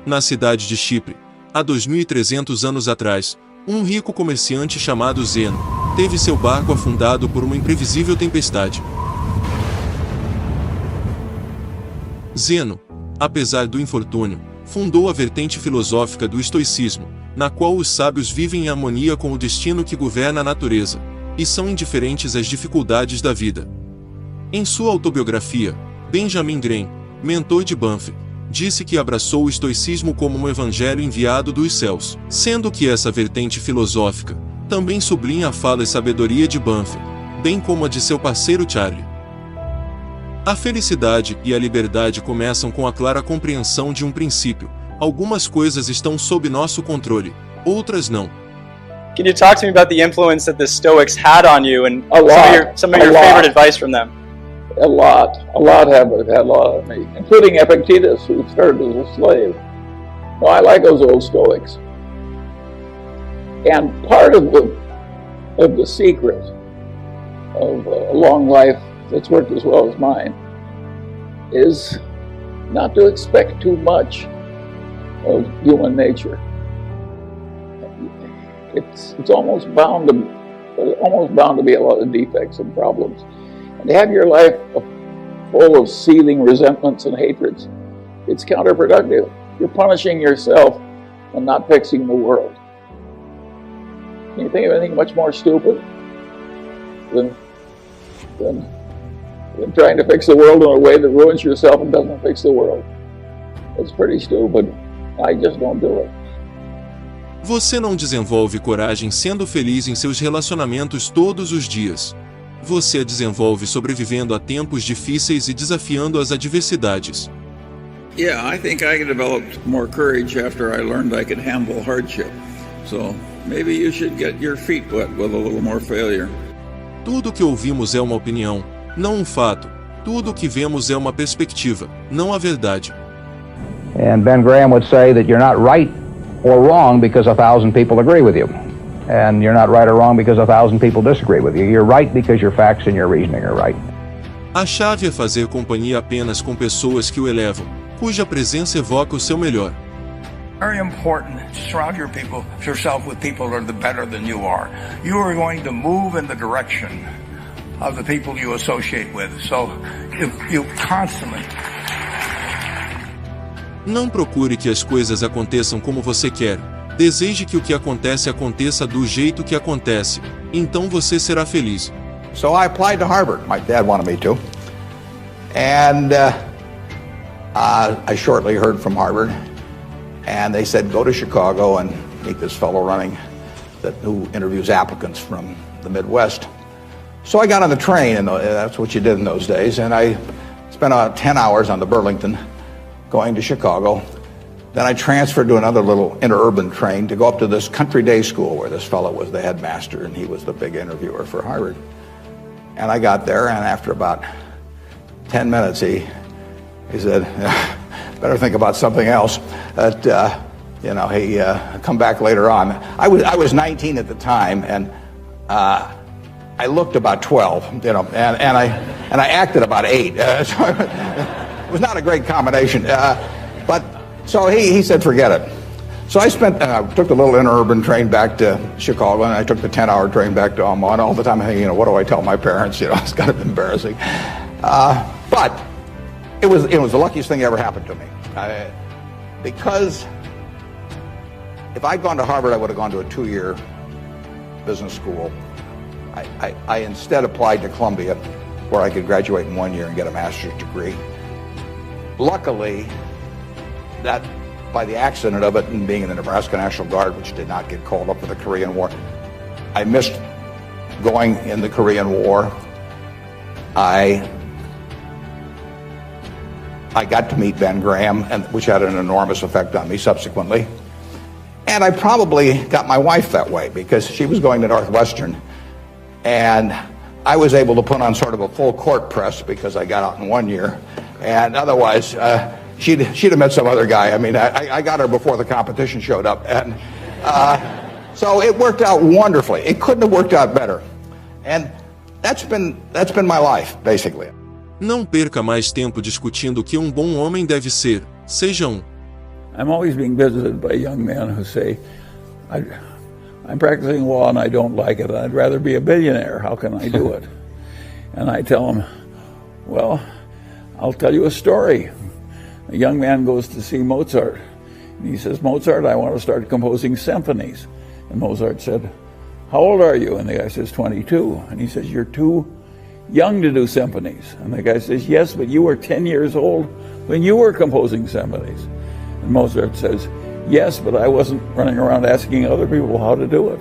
Na cidade de Chipre, há 2.300 anos atrás, um rico comerciante chamado Zeno teve seu barco afundado por uma imprevisível tempestade. Zeno, apesar do infortúnio, fundou a vertente filosófica do estoicismo, na qual os sábios vivem em harmonia com o destino que governa a natureza, e são indiferentes às dificuldades da vida. Em sua autobiografia, Benjamin Graham, mentor de Buffett, disse que abraçou o estoicismo como um evangelho enviado dos céus, sendo que essa vertente filosófica também sublinha a fala e sabedoria de Buffett, bem como a de seu parceiro Charlie. A felicidade e a liberdade começam com a clara compreensão de um princípio: algumas coisas estão sob nosso controle, outras não. Can you talk to me about the influence that the Stoics had on you and some of your favorite advice from them? A lot had a lot of me, including Epictetus, who started as a slave. No, I like those old Stoics. And part of the secret of a long life that's worked as well as mine is not to expect too much of human nature. It's almost bound to be a lot of defects and problems. And to have your life full of seething resentments and hatreds, it's counterproductive. You're punishing yourself and not fixing the world. Can you think of anything much more stupid than trying to fix the world in a way that ruins yourself and doesn't fix the world? It's pretty stupid. I just don't do it. Você não desenvolve coragem sendo feliz em seus relacionamentos todos os dias. Você a desenvolve sobrevivendo a tempos difíceis e desafiando as adversidades. Yeah, I think I developed more courage after I learned I could handle hardship. So maybe you should get your feet wet with a little more failure. Tudo que ouvimos é uma opinião, não um fato. Tudo que vemos é uma perspectiva, não a verdade. And Ben Graham would say that you're not right or wrong because 1,000 people agree with you. And you're not right or wrong because 1,000 people disagree with you. You're right because your facts and your reasoning are right. A chave é fazer companhia apenas com pessoas que o elevam, cuja presença evoca o seu melhor. Very important. Surround yourself with people that are better than you are. You are going to move in the direction of the people you associate with. So you constantly. Não procure que as coisas aconteçam como você quer. Deseje que o que acontece aconteça do jeito que acontece. Então você será feliz. So I applied to Harvard. My dad wanted me to. And I shortly heard from Harvard. And they said, go to Chicago and meet this fellow who interviews applicants from the Midwest. So I got on the train, and that's what you did in those days. And I spent about 10 hours on the Burlington going to Chicago. Then I transferred to another little interurban train to go up to this country day school where this fellow was the headmaster and he was the big interviewer for Harvard. And I got there, and after about 10 minutes, he said, better think about something else. He come back later on. I was 19 at the time, and I looked about 12, and I acted about 8. So it was not a great combination. So he said, forget it. So I took the little interurban train back to Chicago, and I took the 10-hour train back to Omaha. And all the time I'm thinking, what do I tell my parents? It's kind of embarrassing. But it was the luckiest thing that ever happened to me. Because if I'd gone to Harvard, I would have gone to a 2-year business school. I instead applied to Columbia, where I could graduate in 1 year and get a master's degree. Luckily, that by the accident of it and being in the Nebraska National Guard, which did not get called up for the Korean War, I missed going in the Korean War. I got to meet Ben Graham, which had an enormous effect on me subsequently. And I probably got my wife that way because she was going to Northwestern. And I was able to put on sort of a full court press because I got out in 1 year. And otherwise, she'd have met some other guy. I mean, I got her before the competition showed up. And so it worked out wonderfully. It couldn't have worked out better. And that's been my life, basically. Não perca mais tempo discutindo o que um bom homem deve ser. Seja um. I'm always being visited by young men who say, I'm practicing law and I don't like it. I'd rather be a billionaire. How can I do it? And I tell them, well, I'll tell you a story. A young man goes to see Mozart. And he says, Mozart, I want to start composing symphonies. And Mozart said, how old are you? And the guy says, 22. And he says, you're too young to do symphonies. And the guy says, yes, but you were 10 years old when you were composing symphonies. And Mozart says, yes, but I wasn't running around asking other people how to do it.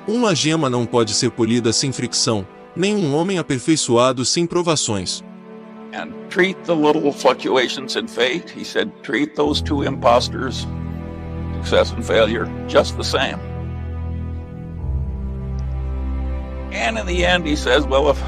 Uma gema não pode ser polida sem fricção, nem homem aperfeiçoado sem provações. And treat the little fluctuations in fate, he said, treat those two imposters, success and failure, just the same. And in the end, he says, well, if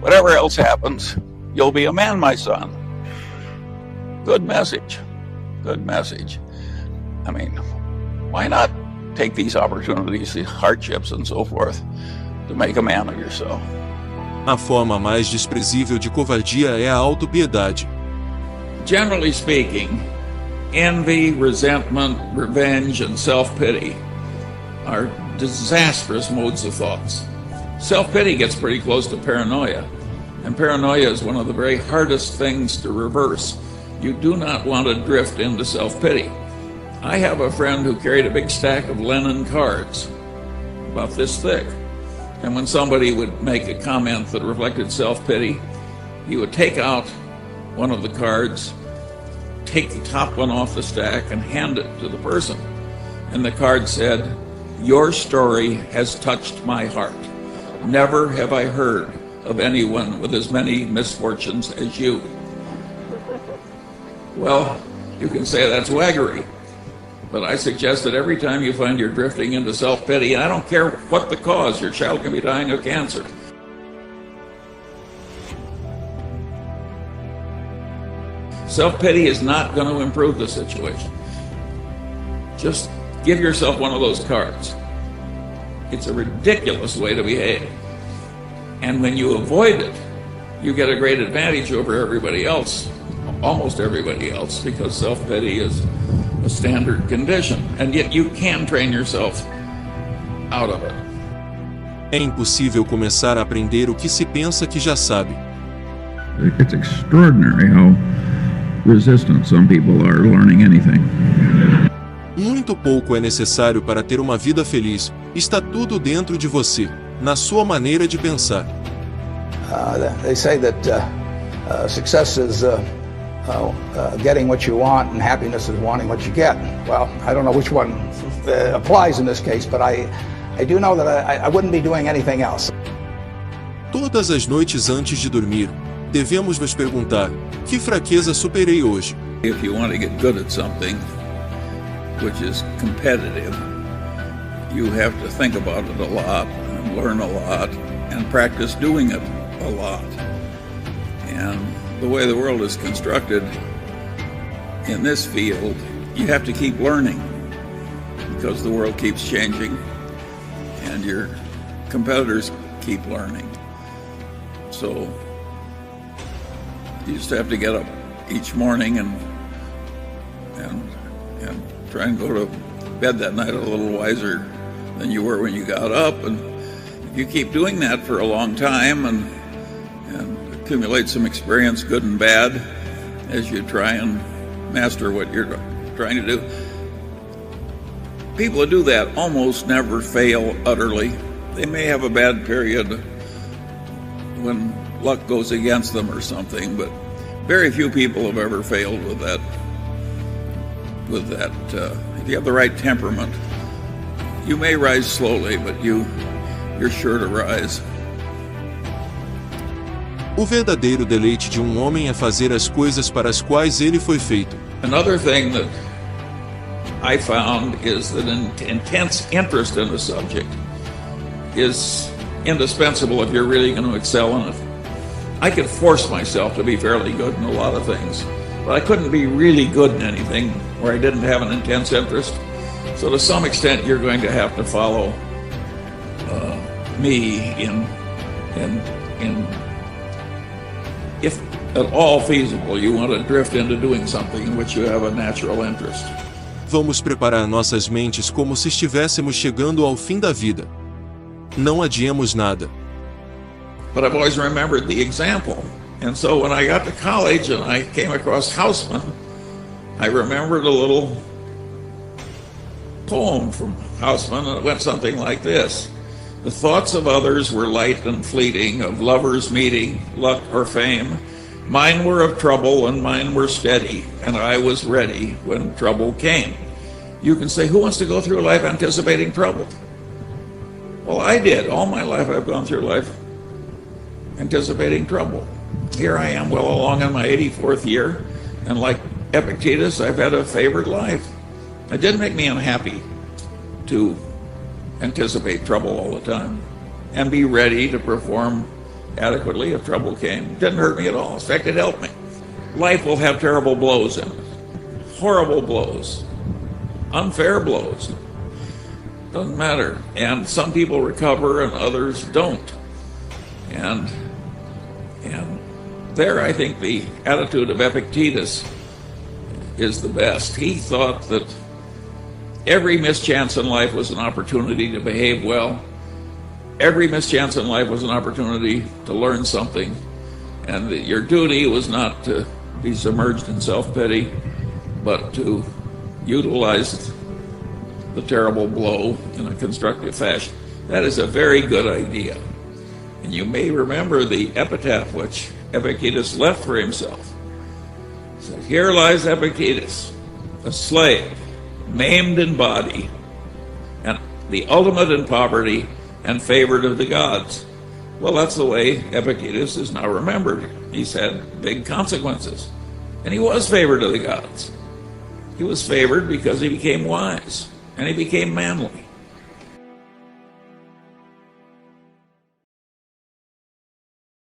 whatever else happens, you'll be a man, my son. Good message. Good message. I mean, why not take these opportunities, these hardships and so forth, to make a man of yourself? A forma mais desprezível de covardia é a autopiedade. Generally speaking, envy, resentment, revenge, and self-pity are disastrous modes of thoughts. Self-pity gets pretty close to paranoia, and paranoia is one of the very hardest things to reverse. You do not want to drift into self-pity. I have a friend who carried a big stack of Lenin cards, about this thick. And when somebody would make a comment that reflected self-pity, he would take out one of the cards, take the top one off the stack, and hand it to the person. And the card said, your story has touched my heart. Never have I heard of anyone with as many misfortunes as you. Well, you can say that's waggery. But I suggest that every time you find you're drifting into self-pity, and I don't care what the cause, your child can be dying of cancer. Self-pity is not going to improve the situation. Just give yourself one of those cards. It's a ridiculous way to behave. And when you avoid it, you get a great advantage over everybody else, almost everybody else, because self-pity is a standard condition, and yet you can train yourself out of it. É impossível começar a aprender o que se pensa que já sabe. It's extraordinary how resistant some people are learning anything. Muito pouco é necessário para ter uma vida feliz. Está tudo dentro de você, na sua maneira de pensar. They say that success is getting what you want, and happiness is wanting what you get. Well, I don't know which one applies in this case, but I do know that I wouldn't be doing anything else. Todas as noites antes de dormir, devemos nos perguntar: que fraqueza superei hoje? If you want to get good at something, which is competitive, you have to think about it a lot, and learn a lot, and practice doing it a lot. And the way the world is constructed in this field, you have to keep learning because the world keeps changing and your competitors keep learning. So you just have to get up each morning and try and go to bed that night a little wiser than you were when you got up. And if you keep doing that for a long time and accumulate some experience, good and bad, as you try and master what you're trying to do. People who do that almost never fail utterly. They may have a bad period when luck goes against them or something, but very few people have ever failed with that. If you have the right temperament, you may rise slowly, but you're sure to rise. O verdadeiro deleite de homem é fazer as coisas para as quais ele foi feito. Another thing that I found is that an intense interest in the subject is indispensable if you're really going to excel in it. I could force myself to be fairly good in a lot of things, but I couldn't be really good in anything where I didn't have an intense interest. So to some extent, you're going to have to follow me in if at all feasible, you want to drift into doing something in which you have a natural interest. Vamos preparar nossas mentes como se estivéssemos chegando ao fim da vida. Não adiemos nada. But I've always remembered the example. And so when I got to college and I came across Hausman, I remembered a little poem from Hausman, and it went something like this. The thoughts of others were light and fleeting, of lovers meeting, luck or fame. Mine were of trouble and mine were steady, and I was ready when trouble came. You can say, who wants to go through life anticipating trouble? Well, I did. All my life I've gone through life anticipating trouble. Here I am well along in my 84th year, and like Epictetus, I've had a favored life. It didn't make me unhappy to anticipate trouble all the time and be ready to perform adequately if trouble came. It didn't hurt me at all. In fact, it helped me. Life will have terrible blows in it. Horrible blows. Unfair blows. Doesn't matter. And some people recover and others don't. And there I think the attitude of Epictetus is the best. He thought that every mischance in life was an opportunity to behave well. Every mischance in life was an opportunity to learn something, and that your duty was not to be submerged in self-pity, but to utilize the terrible blow in a constructive fashion. That is a very good idea. And you may remember the epitaph which Epictetus left for himself. It said, "Here lies Epictetus, a slave, maimed in body, and the ultimate in poverty, and favored of the gods." Well, that's the way Epictetus is now remembered. He's had big consequences. And he was favored of the gods. He was favored because he became wise, and he became manly.